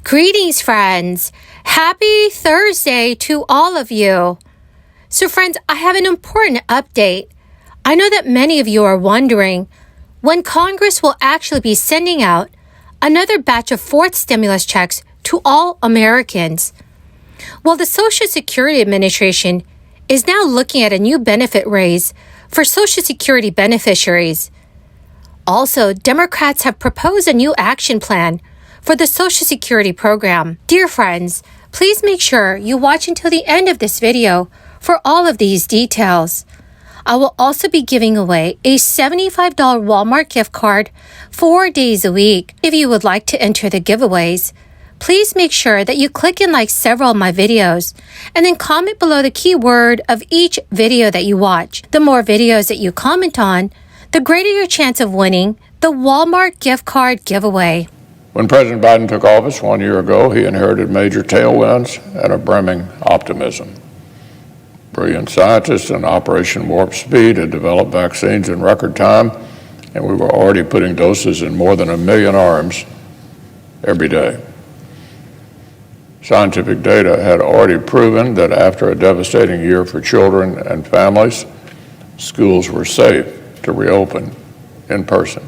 Greetings, friends. Happy Thursday to all of you. So, friends, I have an important update. I know that many of you are wondering when Congress will actually be sending out another batch of fourth stimulus checks to all Americans. Well, the Social Security Administration is now looking at a new benefit raise for Social Security beneficiaries. Also, Democrats have proposed a new action plan for the Social Security program. Dear friends, please make sure you watch until the end of this video for all of these details. I will also be giving away a $75 Walmart gift card 4 days a week. If you would like to enter the giveaways, please make sure that you click and like several of my videos and then comment below the keyword of each video that you watch. The more videos that you comment on, the greater your chance of winning the Walmart gift card giveaway. When President Biden took office 1 year ago, he inherited major tailwinds and a brimming optimism. Brilliant scientists in Operation Warp Speed had developed vaccines in record time, and we were already putting doses in more than 1 million arms every day. Scientific data had already proven that after a devastating year for children and families, schools were safe to reopen in person.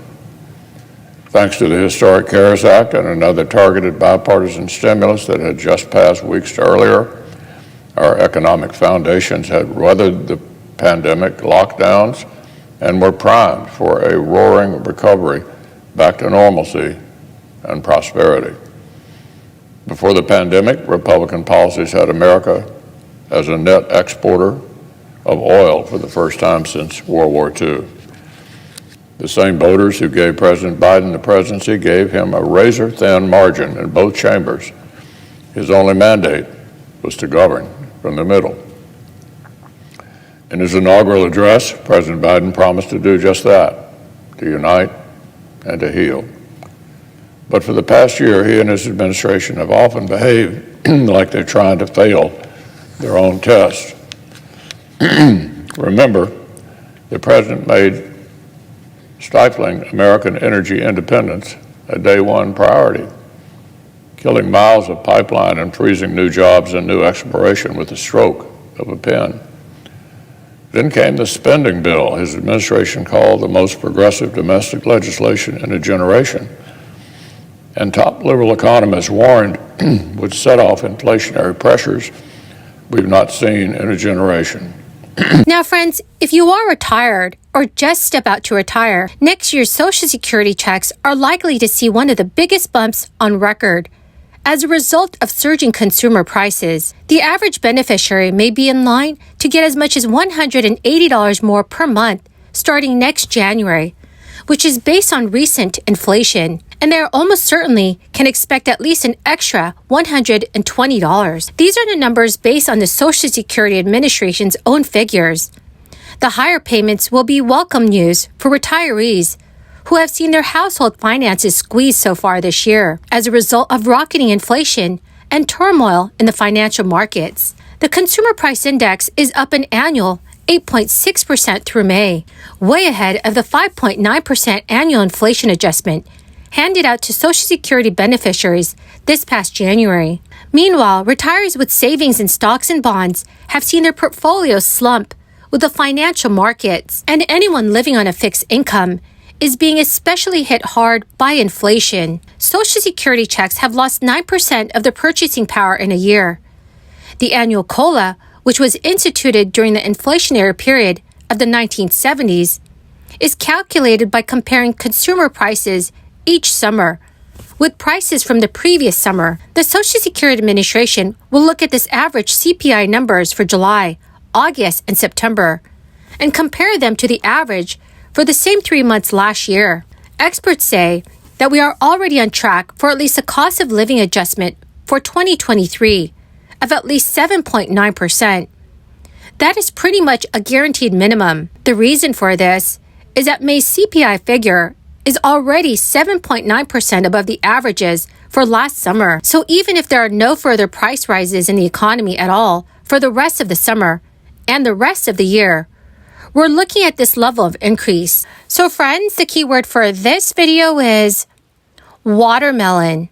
Thanks to the historic CARES Act and another targeted bipartisan stimulus that had just passed weeks earlier, our economic foundations had weathered the pandemic lockdowns and were primed for a roaring recovery back to normalcy and prosperity. Before the pandemic, Republican policies had America as a net exporter of oil for the first time since World War II. The same voters who gave President Biden the presidency gave him a razor-thin margin in both chambers. His only mandate was to govern from the middle. In his inaugural address, President Biden promised to do just that, to unite and to heal. But for the past year, he and his administration have often behaved like they're trying to fail their own test. Remember, the president made stifling American energy independence a day one priority, killing miles of pipeline and freezing new jobs and new exploration with the stroke of a pen. Then came the spending bill his administration called the most progressive domestic legislation in a generation, and top liberal economists warned would set off inflationary pressures we've not seen in a generation. Now, friends, if you are retired or just about to retire, next year's Social Security checks are likely to see one of the biggest bumps on record. As a result of surging consumer prices, the average beneficiary may be in line to get as much as $180 more per month starting next January, which is based on recent inflation, and they almost certainly can expect at least an extra $120. These are the numbers based on the Social Security Administration's own figures. The higher payments will be welcome news for retirees who have seen their household finances squeezed so far this year as a result of rocketing inflation and turmoil in the financial markets. The Consumer Price Index is up an annual 8.6% through May, way ahead of the 5.9% annual inflation adjustment handed out to Social Security beneficiaries this past January. Meanwhile, retirees with savings in stocks and bonds have seen their portfolios slump with the financial markets, and anyone living on a fixed income is being especially hit hard by inflation. Social Security checks have lost 9% of their purchasing power in a year. The annual COLA, which was instituted during the inflationary period of the 1970s, is calculated by comparing consumer prices each summer with prices from the previous summer. The Social Security Administration will look at this average CPI numbers for July, August, and September and compare them to the average for the same 3 months last year. Experts say that we are already on track for at least a cost of living adjustment for 2023 of at least 7.9%. That is pretty much a guaranteed minimum. The reason for this is that May's CPI figure is already 7.9% above the averages for last summer. So even if there are no further price rises in the economy at all for the rest of the summer and the rest of the year, we're looking at this level of increase. So friends, the keyword for this video is watermelon.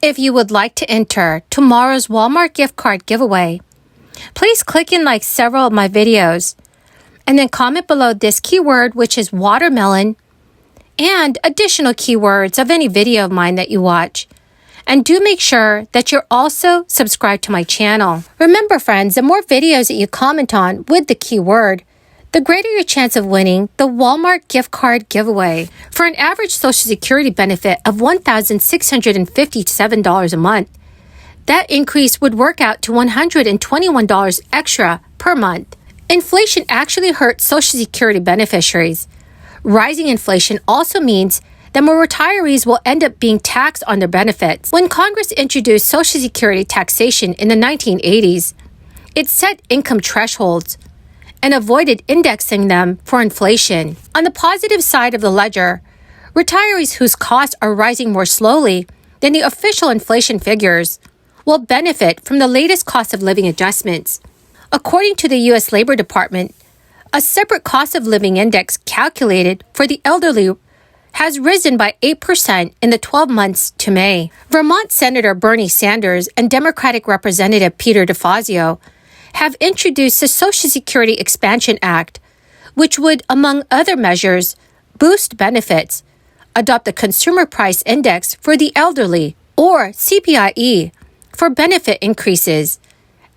If you would like to enter tomorrow's Walmart gift card giveaway, please click and like several of my videos, and then comment below this keyword, which is watermelon, and additional keywords of any video of mine that you watch. And do make sure that you're also subscribed to my channel. Remember, friends, the more videos that you comment on with the keyword, the greater your chance of winning the Walmart gift card giveaway. For an average Social Security benefit of $1,657 a month, that increase would work out to $121 extra per month. Inflation actually hurts Social Security beneficiaries. Rising inflation also means that more retirees will end up being taxed on their benefits. When Congress introduced Social Security taxation in the 1980s, it set income thresholds and avoided indexing them for inflation. On the positive side of the ledger, retirees whose costs are rising more slowly than the official inflation figures will benefit from the latest cost of living adjustments. According to the U.S. Labor Department, a separate cost of living index calculated for the elderly has risen by 8% in the 12 months to May. Vermont Senator Bernie Sanders and Democratic Representative Peter DeFazio have introduced the Social Security Expansion Act, which would, among other measures, boost benefits, adopt the Consumer Price Index for the elderly, or CPIE, for benefit increases,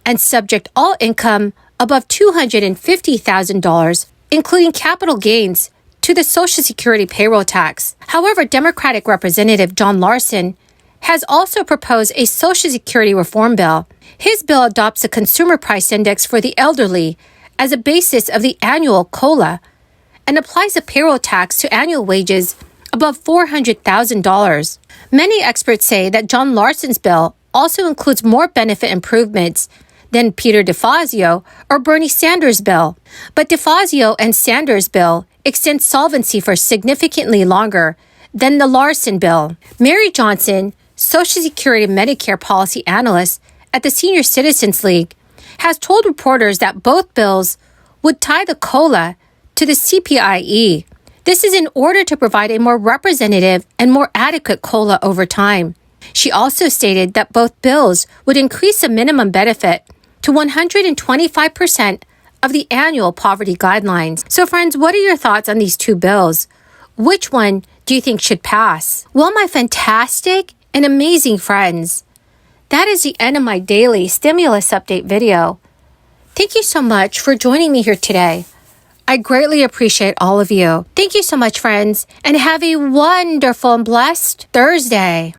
and subject all income above $250,000, including capital gains, to the Social Security payroll tax. However, Democratic Representative John Larson has also proposed a Social Security reform bill. His bill adopts the Consumer Price Index for the elderly as a basis of the annual COLA and applies a payroll tax to annual wages above $400,000. Many experts say that John Larson's bill also includes more benefit improvements than Peter DeFazio or Bernie Sanders' bill. But DeFazio and Sanders' bill extend solvency for significantly longer than the Larson bill. Mary Johnson, Social Security Medicare policy analyst at the Senior Citizens League, has told reporters that both bills would tie the COLA to the CPIE. This is in order to provide a more representative and more adequate COLA over time. She also stated that both bills would increase the minimum benefit to 125% of the annual poverty guidelines. So friends, what are your thoughts on these two bills? Which one do you think should pass? Well, my fantastic and amazing friends, that is the end of my daily stimulus update video. Thank you so much for joining me here today. I greatly appreciate all of you. Thank you so much, friends, and have a wonderful and blessed Thursday.